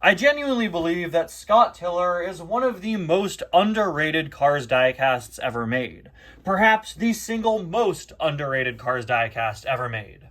I genuinely believe that Scott Tiller is one of the most underrated Cars diecasts ever made. Perhaps the single most underrated Cars diecast ever made.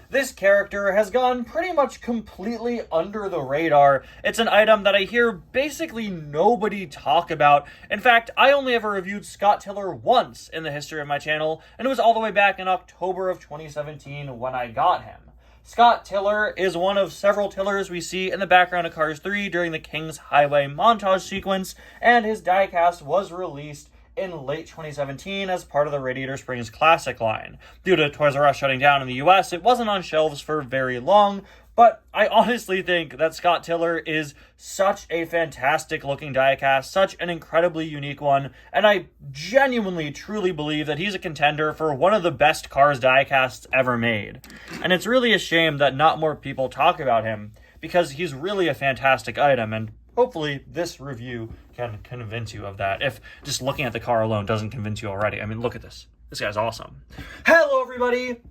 This character has gone pretty much completely under the radar. It's an item that I hear basically nobody talk about. In fact, I only ever reviewed Scott Tiller once in the history of my channel, and it was all the way back in October of 2017 when I got him. Scott Tiller is one of several Tillers we see in the background of Cars 3 during the King's Highway montage sequence, and his diecast was released in late 2017 as part of the Radiator Springs Classic line. Due to Toys R Us shutting down in the US, it wasn't on shelves for very long, but I honestly think that Scott Tiller is such a fantastic looking diecast, such an incredibly unique one, and I genuinely, truly believe that he's a contender for one of the best Cars diecasts ever made. And it's really a shame that not more people talk about him, because he's really a fantastic item, and hopefully this review can convince you of that, if just looking at the car alone doesn't convince you already. I mean, look at this. This guy's awesome. Hello, everybody!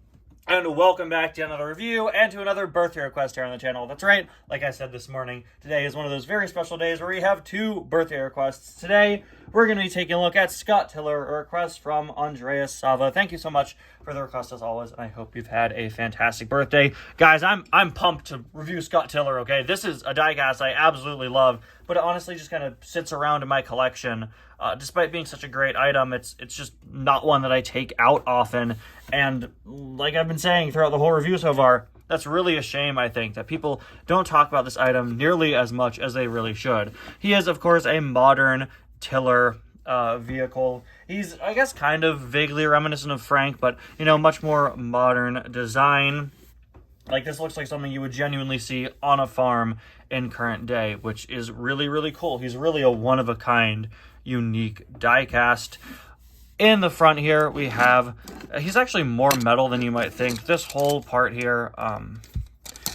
And welcome back to another review and to another birthday request here on the channel. That's right, like I said this morning, today is one of those very special days where we have two birthday requests. Today, we're going to be taking a look at Scott Tiller, a request from Andreas Sava. Thank you so much for the request as always, and I hope you've had a fantastic birthday. Guys, I'm pumped to review Scott Tiller, okay? This is a diecast I absolutely love, but it honestly just kind of sits around in my collection. Despite being such a great item, it's just not one that I take out often. And like I've been saying throughout the whole review so far, that's really a shame, I think, that people don't talk about this item nearly as much as they really should. He is, of course, a modern Tiller vehicle. He's, I guess, kind of vaguely reminiscent of Frank, but, you know, much more modern design. Like, this looks like something you would genuinely see on a farm in current day, which is really, really cool. He's really a one-of-a-kind, unique diecast. In the front here, we have, he's actually more metal than you might think. This whole part here,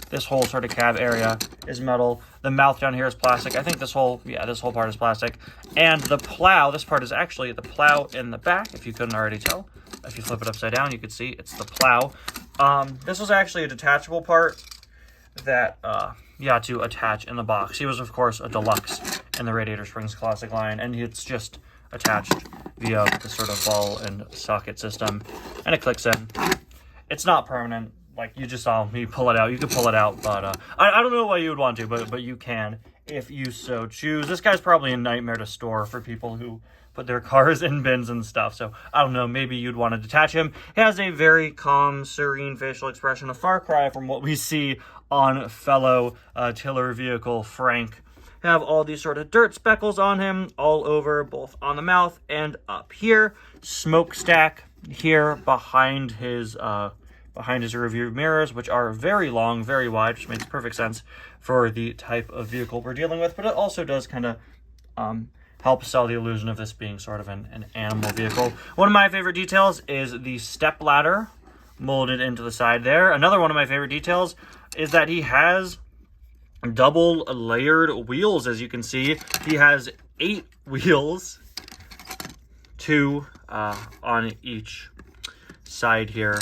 this whole sort of cab area is metal. The mouth down here is plastic. I think this whole part is plastic. And the plow, this part is actually the plow in the back, if you couldn't already tell. If you flip it upside down, you can see it's the plow. This was actually a detachable part that, to attach in the box. He was, of course, a deluxe in the Radiator Springs Classic line, and it's just attached via the sort of ball and socket system, and it clicks in. It's not permanent, like you just saw me pull it out. You could pull it out, but I don't know why you would want to, but you can if you so choose. This guy's probably a nightmare to store for people who put their cars in bins and stuff, so I don't know, maybe you'd want to detach him. He has a very calm, serene facial expression, a far cry from what we see on fellow Tiller vehicle Frank. Have all these sort of dirt speckles on him all over, both on the mouth and up here. Smokestack here behind his rearview mirrors, which are very long, very wide, which makes perfect sense for the type of vehicle we're dealing with. But it also does kind of help sell the illusion of this being sort of an animal vehicle. One of my favorite details is the step ladder molded into the side there. Another one of my favorite details is that he has double layered wheels. As you can see, he has 8 wheels, 2 on each side here,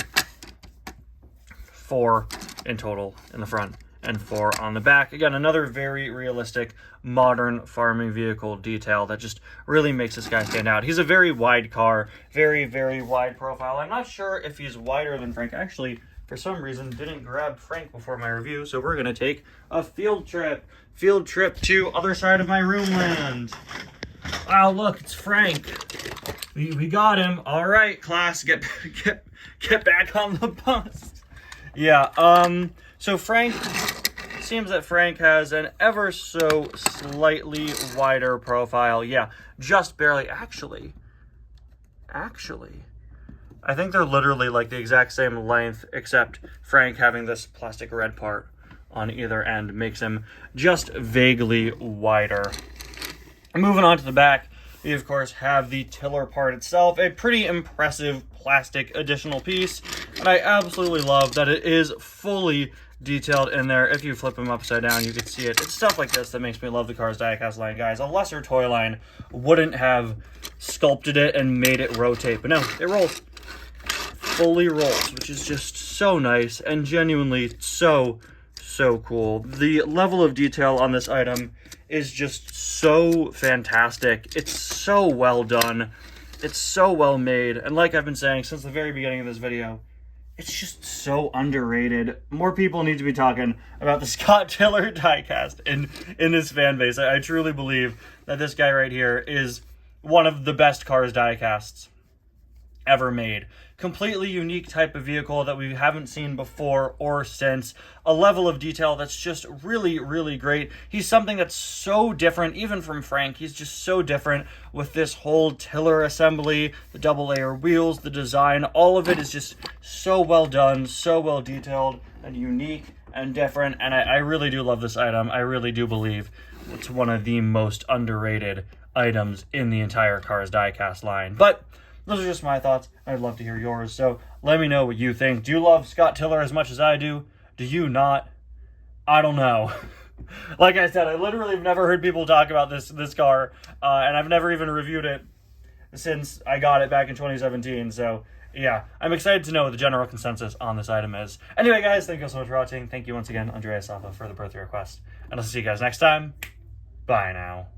4 in total in the front and 4 on the back. Again, another very realistic modern farming vehicle detail that just really makes this guy stand out. He's a very wide car, very, very wide profile. I'm not sure if he's wider than Frank. Actually, for some reason, didn't grab Frank before my review, so we're going to take a field trip to other side of my roomland. Oh, look, it's Frank. We got him. All right, class, get back on the bus. Yeah, so Frank, seems that Frank has an ever so slightly wider profile. Yeah, just barely. Actually, I think they're literally like the exact same length, except Frank having this plastic red part on either end makes him just vaguely wider. Moving on to the back, we of course have the tiller part itself, a pretty impressive plastic additional piece, and I absolutely love that it is fully detailed in there. If you flip them upside down, you can see it. It's stuff like this that makes me love the Cars diecast line, guys. A lesser toy line wouldn't have sculpted it and made it rotate, but no, it rolls. Fully rolls, which is just so nice and genuinely so so cool. The level of detail on this item is just so fantastic. It's so well done. It's so well made. And like I've been saying since the very beginning of this video, it's just so underrated. More people need to be talking about the Scott Tiller diecast in this fan base. I truly believe that this guy right here is one of the best Cars diecasts ever made. Completely unique type of vehicle that we haven't seen before or since. A level of detail that's just really, really great. He's something that's so different, even from Frank. He's just so different with this whole tiller assembly, the double layer wheels, the design. All of it is just so well done, so well detailed, and unique and different. And I really do love this item. I really do believe it's one of the most underrated items in the entire Cars diecast line. But those are just my thoughts. I'd love to hear yours. So let me know what you think. Do you love Scott Tiller as much as I do? Do you not? I don't know. Like I said, I literally have never heard people talk about this car, and I've never even reviewed it since I got it back in 2017. So yeah, I'm excited to know what the general consensus on this item is. Anyway, guys, thank you so much for watching. Thank you once again, Andrea Safa, for the birthday request. And I'll see you guys next time. Bye now.